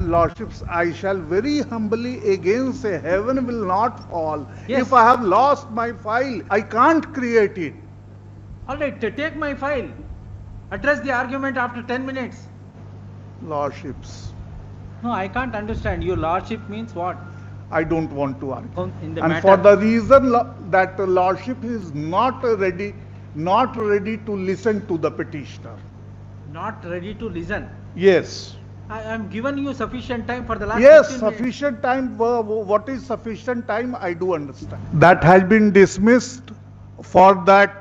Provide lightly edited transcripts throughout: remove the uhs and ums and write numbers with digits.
Lordships, I shall very humbly again say heaven will not fall. Yes. If I have lost my file, I can't create it. All right, take my file. Address the argument after 10 minutes. Lordships, No, I can't understand. Your lordship means what? I don't want to argue. In the And matter. for the reason that the Lordship is not ready to listen to the petitioner. Not ready to listen. Yes. I am given you sufficient time for the last Yes, 15 minutes. sufficient time. What is sufficient time? I do understand. That has been dismissed. For that,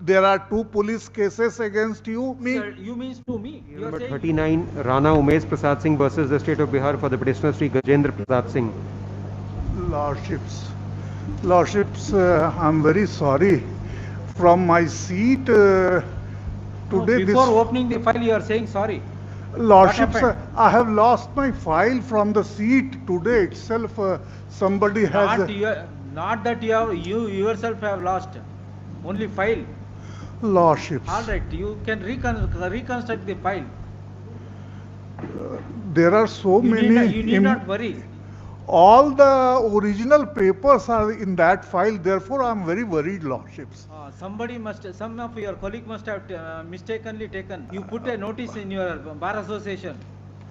there are 2 police cases against you. Sir, you means to me. You are Number saying 39, Rana Umesh Prasad Singh versus the State of Bihar for the petitioner Sri Gajendra Prasad Singh. Lordships, I'm very sorry. From my seat today. before opening the file, you are saying sorry. Lordships, What I have lost my file from the seat today itself. Somebody has. Not that you yourself have lost. Only file. Lordships. All right, you can reconstruct the file. There are so many. You need not worry. All the original papers are in that file. Therefore, I am very worried, Lordships. Some of your colleague must have mistakenly taken. You put a notice in your bar association.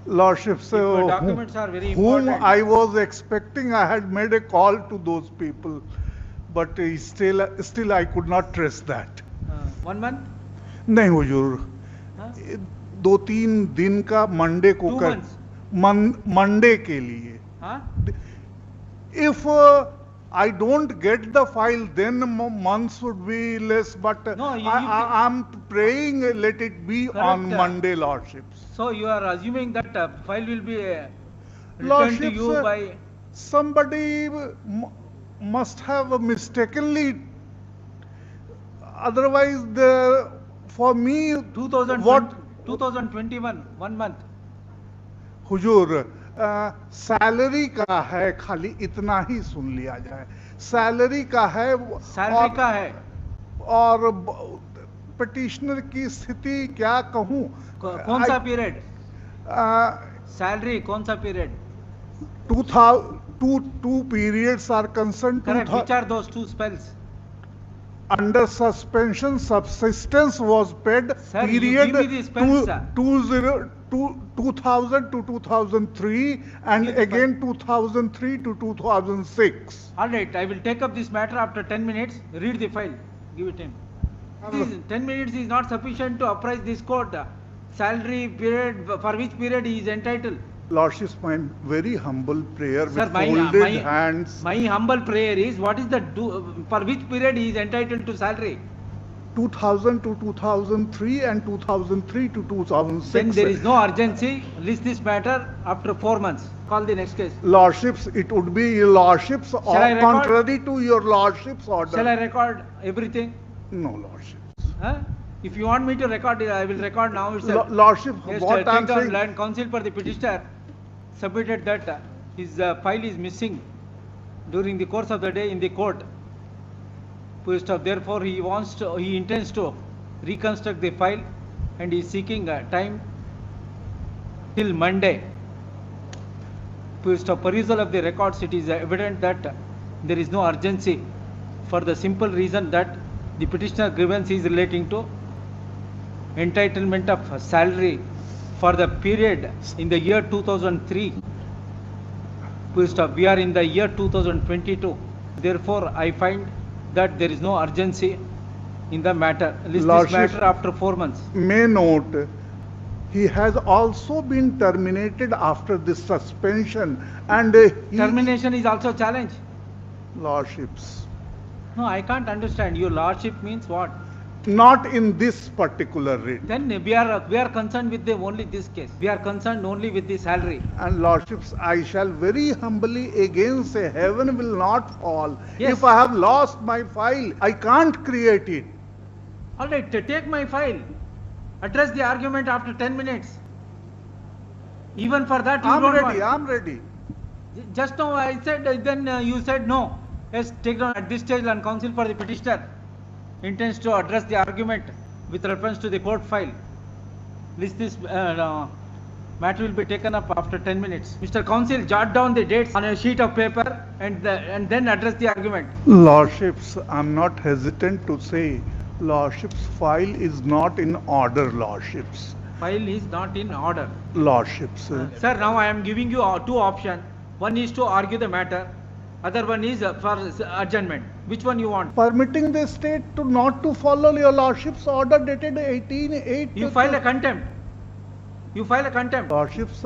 Lordships, documents are very whom important. I was expecting, I had made a call to those people, but still I could not trust that. 1 month? नहीं हुजूर, हाँ? 2-3 दिन का Monday को 2 कर months? Monday के लिए. Huh? If I don't get the file, then months would be less. But No, I'm praying let it be on Correct. Monday, Lordships. So you are assuming that file will be returned to Lordships, you by... somebody must have mistakenly. Otherwise, for me, 2021, 1 month. Hazur, salary का है, खाली इतना ही सुन लिया जाए. Salary का है. Salary का है. और पिटिशनर की स्थिति क्या कहूँ. कौन सा पीरियड? सैलरी कौन सा period? 2 periods are concerned. Correct. Which are those 2 spells? Under suspension, subsistence was paid. Sir, period you give me the spells, sir. 2000 to 2003 and again 2003 to 2006. All right, I will take up this matter after 10 minutes. Read the file. Give it him. This 10 minutes is not sufficient to apprise this court. Salary period, for which period he is entitled. Lordships, my very humble prayer Sir, with folded hands. My humble prayer is, what is the for which period he is entitled to salary? 2000 to 2003 and 2003 to 2006. Then there is no urgency. List this matter after 4 months. Call the next case. Lordships, it would be your Lordships, or contrary to your Lordship's order. Shall I record everything? No, Lordships. Huh? If you want me to record it, I will record now itself. Lordship, yes, what I am saying. Land Council for the petitioner submitted that his file is missing during the course of the day in the court. Therefore, he intends to reconstruct the file and is seeking time till Monday. Perusal of the records, it is evident that there is no urgency, for the simple reason that the petitioner grievance is relating to entitlement of salary for the period in the year 2003. We are in the year 2022. Therefore, I find that there is no urgency in the matter. List this matter after 4 months. May note, he has also been terminated after this suspension, and termination is also challenged. Lordships. No, I can't understand. Your lordship means what? Not in this particular writ. Then we are concerned with only this case. We are concerned only with the salary. And Lordships, I shall very humbly again say heaven will not fall. Yes. If I have lost my file, I can't create it. All right, take my file. Address the argument after 10 minutes. Even for that, I'm ready. Just now I said, then you said no. Yes, take down at this stage, Land Council for the petitioner intends to address the argument with reference to the court file. List this Matter will be taken up after 10 minutes. Mr. Counsel, jot down the dates on a sheet of paper and then address the argument. Lordships, I'm not hesitant to say, Lordships, file is not in order, Lordships. File is not in order. Lordships. Sir, now I am giving you two options. One is to argue the matter. Other one is for adjournment. Which one you want? Permitting the state to not to follow your Lordship's order dated 18/8. You file a contempt. You file a contempt. Lordships,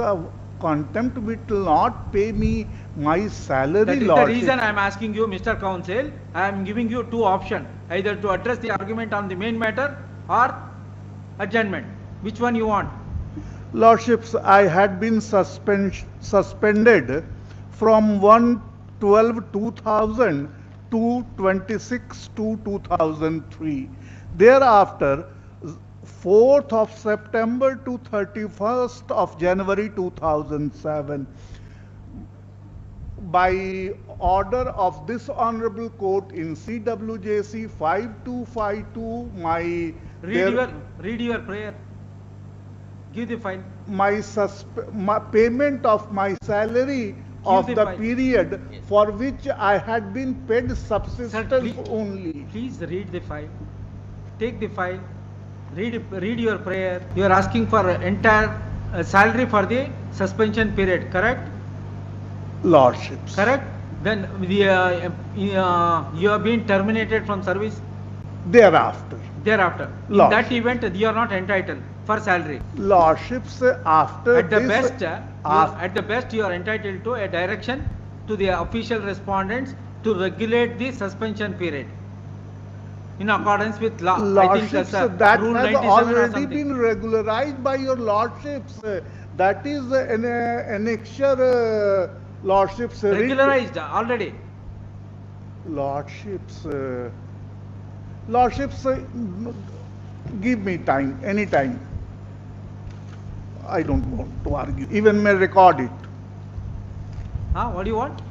contempt will not pay me my salary, That is Lordship. the reason I am asking you, Mr. Counsel. I am giving you two options. Either to address the argument on the main matter or adjournment. Which one you want? Lordships, I had been suspended from 1/12/2000 to 26/2/2003. Thereafter, 4th of September to 31st of January 2007. By order of this Honorable Court in CWJC 5252, Read your prayer. Give the file. my payment of my salary of the the file. period for which I had been paid subsistence Sir, only. Please read the file. Take the file. Read your prayer. You are asking for entire salary for the suspension period, correct? Lordships. Correct? Then you have been terminated from service Thereafter. thereafter. In Lordship. that event, you are not entitled for salary. Lordships, after At the this, best, you are entitled to a direction to the official respondents to regulate the suspension period in accordance with law. Lordships, that's that Rule has 97 or already something. been regularized by your Lordships. That is an annexure, Lordships. Regularized already. Lordships, Lordships, give me time, any time. I don't want to argue. Even may record it. What do you want?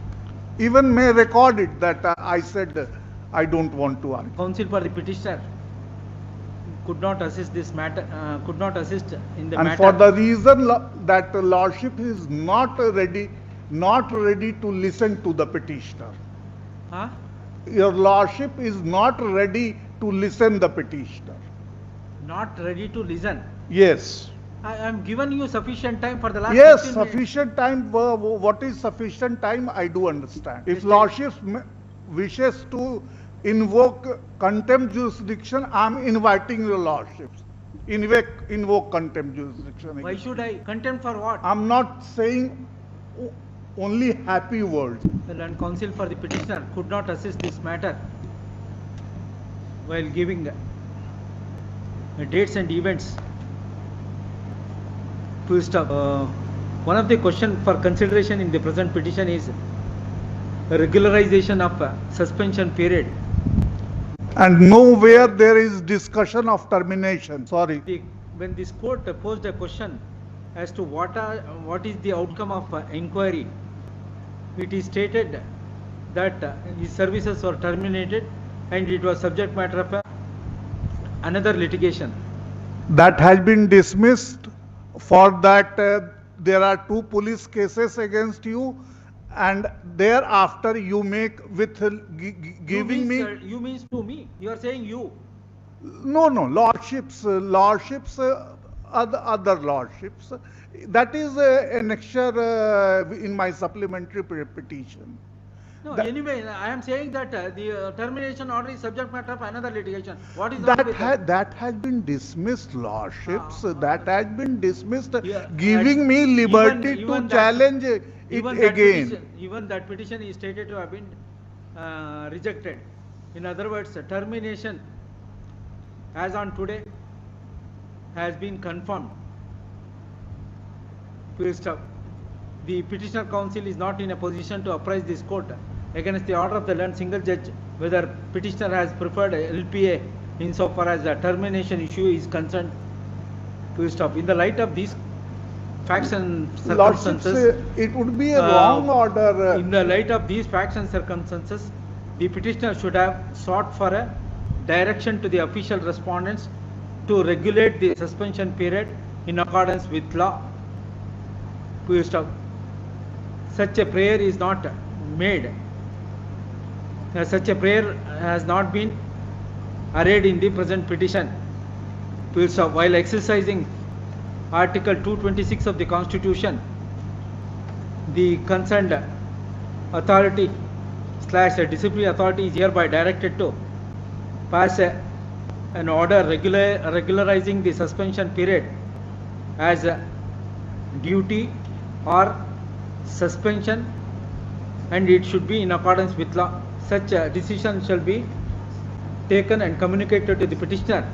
Even may record it that I said I don't want to argue. Counsel for the petitioner could not assist this matter, could not assist in the And matter. for the reason that Lordship is not ready to listen to the petitioner. Huh? Your Lordship is not ready to listen the petitioner. Not ready to listen. Yes. I am given you sufficient time for the last Yes, 15 minutes. sufficient time. What is sufficient time? I do understand. If Yes, Lordship wishes to invoke contempt jurisdiction, I am inviting your Lordships. Invoke contempt jurisdiction. Why should I? Contempt for what? I am not saying only happy words. Well, and counsel for the petitioner could not assist this matter while giving the dates and events to stop. One of the question for consideration in the present petition is regularization of suspension period. And nowhere there is discussion of termination. Sorry. When this court posed a question as to what is the outcome of inquiry, it is stated that his services were terminated and it was subject matter of another litigation. That has been dismissed. For that, there are 2 police cases against you, and thereafter you make with giving me. You means to me. You are saying you. No, Lordships, other Lordships. That is annexure in my supplementary petition. No, anyway, I am saying that the termination order is subject matter of another litigation. What is that has been dismissed, Lordships. That has been dismissed, Yeah, giving me liberty to challenge it again. Even that petition is stated to have been rejected. In other words, termination as on today has been confirmed. The petitioner counsel is not in a position to apprise this court against the order of the learned single judge whether petitioner has preferred LPA insofar as the termination issue is concerned. In the light of these facts and circumstances, Lordships, it would be a wrong order. In the light of these facts and circumstances, the petitioner should have sought for a direction to the official respondents to regulate the suspension period in accordance with law. Full stop. Such a prayer is not made. Such a prayer has not been arrayed in the present petition. Full stop. While exercising Article 226 of the Constitution, the concerned authority / disciplinary authority is hereby directed to pass an order regularizing the suspension period as a duty or suspension, and it should be in accordance with law. Such a decision shall be taken and communicated to the petitioner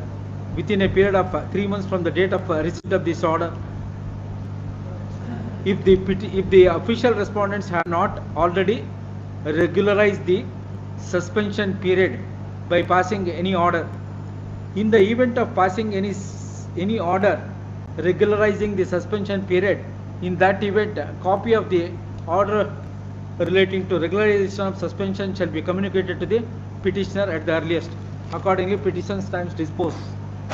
within a period of 3 months from the date of receipt of this order. If the official respondents have not already regularized the suspension period by passing any order, in the event of passing any order regularizing the suspension period, in that event a copy of the order relating to regularization of suspension shall be communicated to the petitioner at the earliest. Accordingly, petition stands disposed.